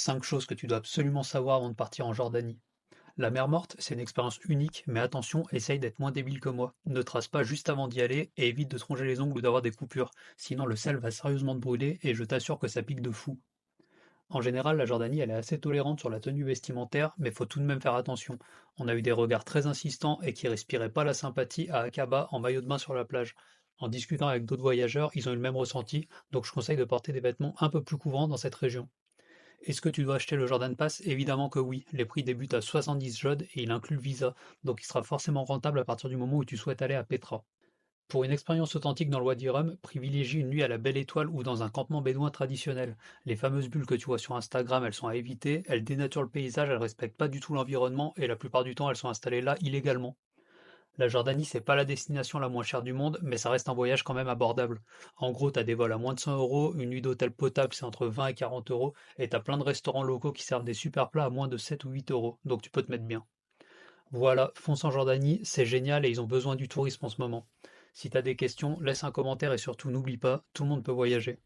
5 choses que tu dois absolument savoir avant de partir en Jordanie. La mer Morte, c'est une expérience unique, mais attention, essaye d'être moins débile que moi. Ne trace pas juste avant d'y aller et évite de te ronger les ongles ou d'avoir des coupures. Sinon, le sel va sérieusement te brûler et je t'assure que ça pique de fou. En général, la Jordanie, elle est assez tolérante sur la tenue vestimentaire, mais faut tout de même faire attention. On a eu des regards très insistants et qui respiraient pas la sympathie à Aqaba en maillot de bain sur la plage. En discutant avec d'autres voyageurs, ils ont eu le même ressenti, donc je conseille de porter des vêtements un peu plus couvrants dans cette région. Est-ce que tu dois acheter le Jordan Pass? Évidemment que oui. Les prix débutent à 70 jods et il inclut le visa, donc il sera forcément rentable à partir du moment où tu souhaites aller à Petra. Pour une expérience authentique dans le Wadi Rum, privilégie une nuit à la Belle Étoile ou dans un campement bédouin traditionnel. Les fameuses bulles que tu vois sur Instagram, elles sont à éviter, elles dénaturent le paysage, elles respectent pas du tout l'environnement et la plupart du temps elles sont installées là illégalement. La Jordanie, c'est pas la destination la moins chère du monde, mais ça reste un voyage quand même abordable. En gros, t'as des vols à moins de 100 euros, une nuit d'hôtel potable c'est entre 20 et 40 euros, et t'as plein de restaurants locaux qui servent des super plats à moins de 7 ou 8 euros, donc tu peux te mettre bien. Voilà, fonce en Jordanie, c'est génial et ils ont besoin du tourisme en ce moment. Si t'as des questions, laisse un commentaire et surtout n'oublie pas, tout le monde peut voyager.